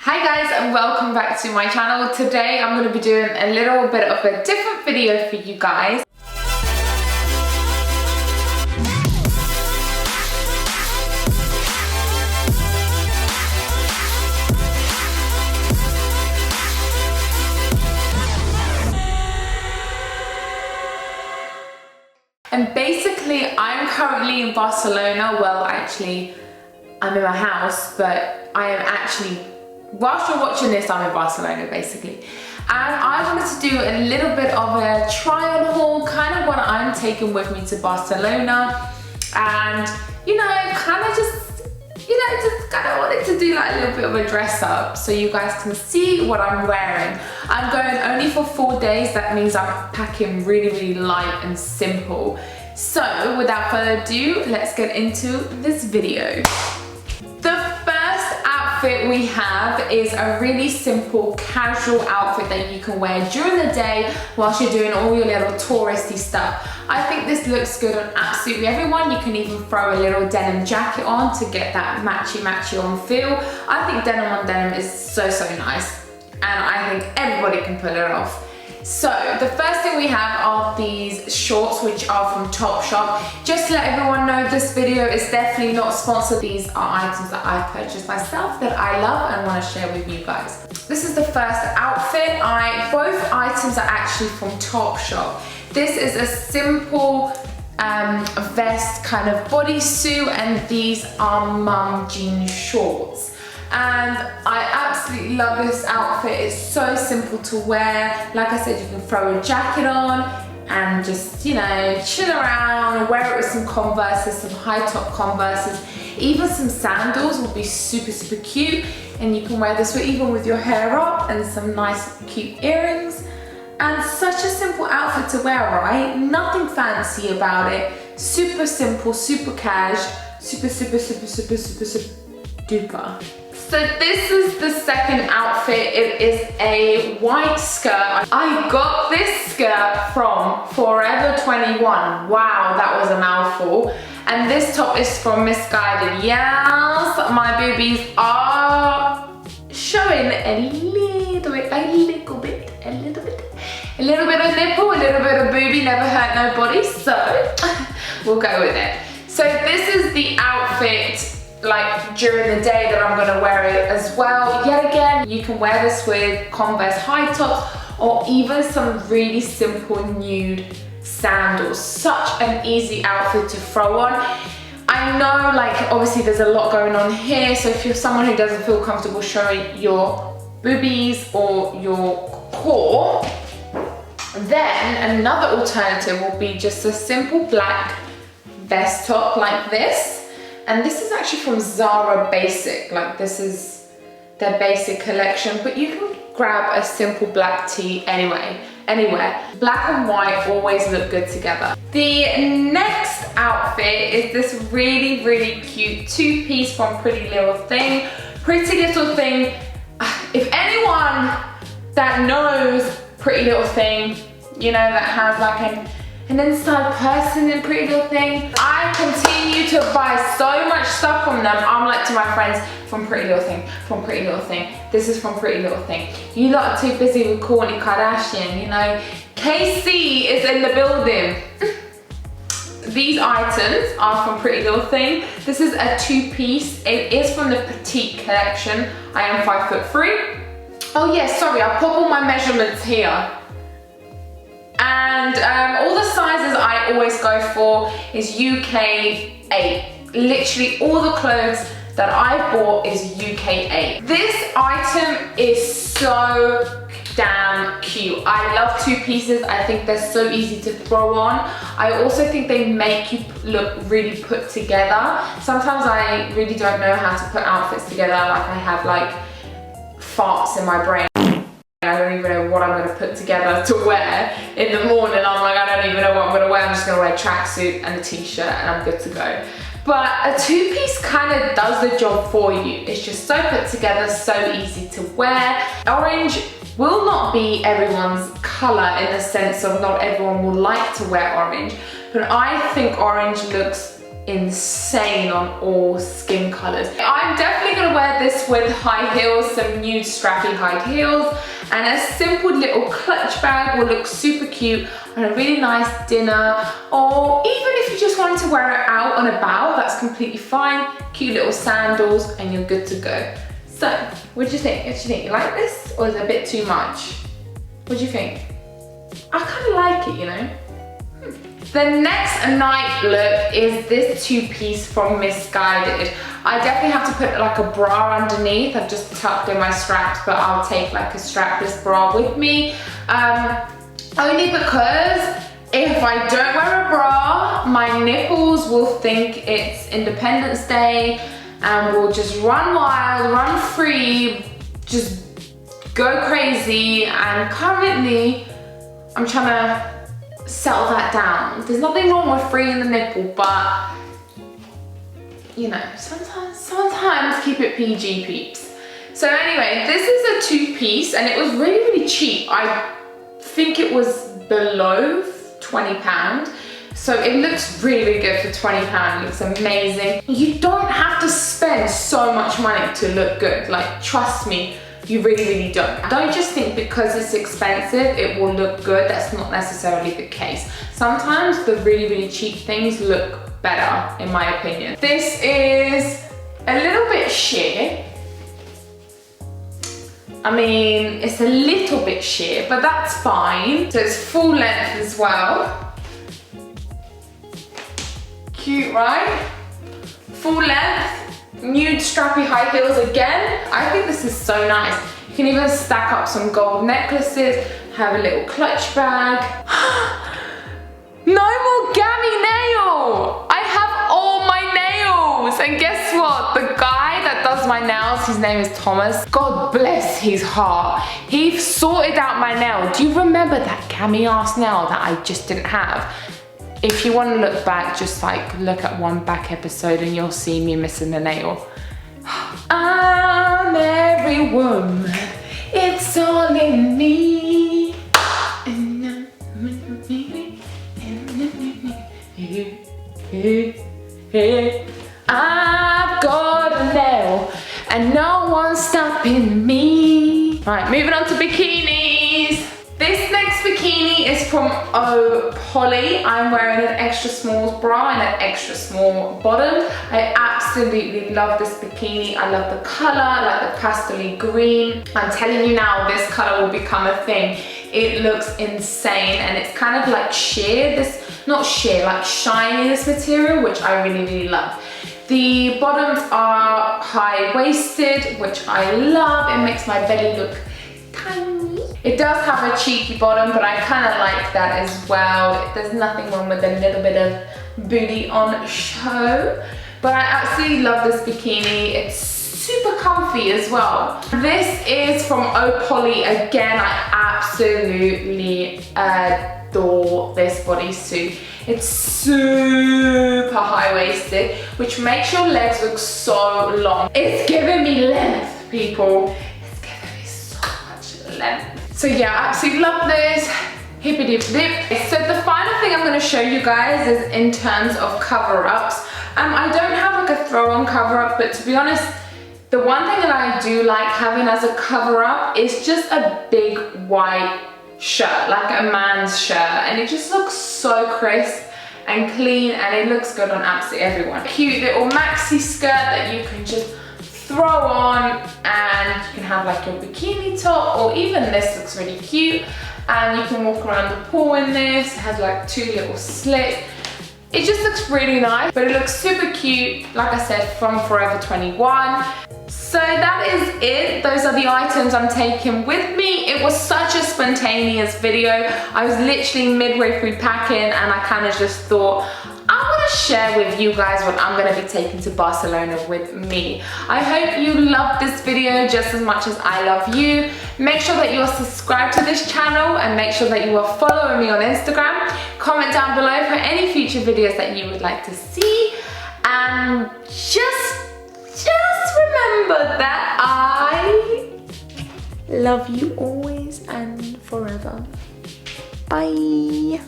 Hi guys, and welcome back to my channel. Today I'm going to be doing a little bit of a different video for you guys. And basically I'm currently in Barcelona. Well, actually I'm in my house, but I am actually, whilst you're watching this, I'm in Barcelona basically. And I wanted to do a little bit of a try on haul, kind of what I'm taking with me to Barcelona. And just kind of wanted to do like a little bit of a dress up so you guys can see what I'm wearing. I'm going only for 4 days. That means I'm packing really light and simple. So without further ado, let's get into this video. The first outfit we have is a really simple casual outfit that you can wear during the day whilst you're doing all your little touristy stuff. I think this looks good on absolutely everyone. You can even throw a little denim jacket on to get that matchy on feel. I think denim on denim is so nice, and I think everybody can pull it off. So the first thing we have are these shorts, which are from Topshop. Just to let everyone know, this video is definitely not sponsored. These are items that I've purchased myself that I love and want to share with you guys. This is the first outfit. Both items are actually from Topshop. This is a simple vest kind of bodysuit, and these are mum jean shorts. And I absolutely love this outfit. It's so simple to wear. Like I said, you can throw a jacket on and just, chill around, wear it with some Converses, some high top Converses, even some sandals will be super cute. And you can wear this even with your hair up and some nice cute earrings. And such a simple outfit to wear, right? Nothing fancy about it. Super simple, super cash, super duper. So this is the second outfit. It is a white skirt. I got this skirt from Forever 21. Wow, that was a mouthful. And this top is from Misguided. Yes, my boobies are showing a little bit of nipple, a little bit of boobie, never hurt nobody, so we'll go with it. So this is the outfit like during the day that I'm gonna wear it as well. Yet again, you can wear this with Converse high tops or even some really simple nude sandals. Such an easy outfit to throw on. I know, like, obviously there's a lot going on here, so if you're someone who doesn't feel comfortable showing your boobies or your core, then another alternative will be just a simple black vest top like this. And this is actually from Zara Basic, like this is their basic collection, but you can grab a simple black tee anywhere. Black and white always look good together. The next outfit is this really cute two-piece from Pretty Little Thing. Pretty Little Thing, if anyone that knows Pretty Little Thing, that has like an inside person in Pretty Little Thing. I continue to buy so much stuff from them. I'm like to my friends, from Pretty Little Thing, from Pretty Little Thing. This is from Pretty Little Thing. You lot are too busy with Kourtney Kardashian, KC is in the building. These items are from Pretty Little Thing. This is a two-piece. It is from the Petite collection. I am 5'3". Oh yeah, sorry, I'll pop all my measurements here. And all the sizes I always go for is UK 8. Literally all the clothes that I bought is UK 8. This item is so damn cute. I love two pieces. I think they're so easy to throw on. I also think they make you look really put together. Sometimes I really don't know how to put outfits together. Like I have like farts in my brain. I don't even know what I'm going to put together to wear in the morning. I'm like, I don't even know what I'm going to wear. I'm just going to wear a tracksuit and a t-shirt and I'm good to go. But a two-piece kind of does the job for you. It's just so put together, so easy to wear. Orange will not be everyone's colour in the sense of not everyone will like to wear orange. But I think orange looks insane on all skin colors. I'm definitely gonna wear this with high heels, some nude strappy high heels, and a simple little clutch bag will look super cute on a really nice dinner, or even if you just wanted to wear it out and about, that's completely fine. Cute little sandals and you're good to go. So, what do you think? What do you think? You like this, or is it a bit too much? What do you think? I kind of like it, you know? The next night look is this two-piece from Missguided. I definitely have to put like a bra underneath. I've just tucked in my straps, but I'll take like a strapless bra with me. Only because if I don't wear a bra, my nipples will think it's Independence Day and will just run wild, run free, just go crazy. And currently, I'm trying to settle that down. There's nothing wrong with freeing the nipple, but you know, sometimes keep it PG, peeps. So anyway, this is a two-piece and it was really, really cheap. I think it was below £20. So it looks really good for £20, it looks amazing. You don't have to spend so much money to look good, like trust me, you really, really don't. Don't just think because it's expensive, it will look good. That's not necessarily the case. Sometimes the really, really cheap things look better, in my opinion. This is a little bit sheer. I mean, it's a little bit sheer, but that's fine. So it's full length as well. Cute, right? Full length. Nude strappy high heels again. I think this is so nice. You can even stack up some gold necklaces, have a little clutch bag. No more gammy nail! I have all my nails! And guess what? The guy that does my nails, his name is Thomas. God bless his heart. He sorted out my nail. Do you remember that gammy ass nail that I just didn't have? If you want to look back, just like look at one back episode and you'll see me missing a nail. I'm every woman, it's all in me. I've got a nail and no one's stopping me. Right, moving on to bikinis. This next bikini is from Polly. I'm wearing an extra small bra and an extra small bottom. I absolutely love this bikini. I love the color, I like the pastel green. I'm telling you now, this color will become a thing. It looks insane and it's kind of like sheer, not sheer, like shiny, this material, which I really, really love. The bottoms are high-waisted, which I love. It makes my belly look tiny. It does have a cheeky bottom, but I kind of like that as well. There's nothing wrong with a little bit of booty on show. But I absolutely love this bikini. It's super comfy as well. This is from Polly again. I absolutely adore this bodysuit. It's super high-waisted, which makes your legs look so long. It's giving me length, people. It's giving me so much length. So yeah, I absolutely love this. Hippity dip. So the final thing I'm going to show you guys is in terms of cover-ups. I don't have like a throw-on cover-up, but to be honest, the one thing that I do like having as a cover-up is just a big white shirt, like a man's shirt, and it just looks so crisp and clean, and it looks good on absolutely everyone. Cute little maxi skirt that you can just throw on, and you can have like your bikini top, or even this looks really cute, and you can walk around the pool in this. It has like two little slits. It just looks really nice, but it looks super cute, like I said, from Forever 21. So that is it. Those are the items I'm taking with me. It was such a spontaneous video. I was literally midway through packing and I kind of just thought, I want to share with you guys what I'm going to be taking to Barcelona with me. I hope you loved this video just as much as I love you. Make sure that you are subscribed to this channel and make sure that you are following me on Instagram. Comment down below for any future videos that you would like to see. And just remember that I love you always and forever. Bye.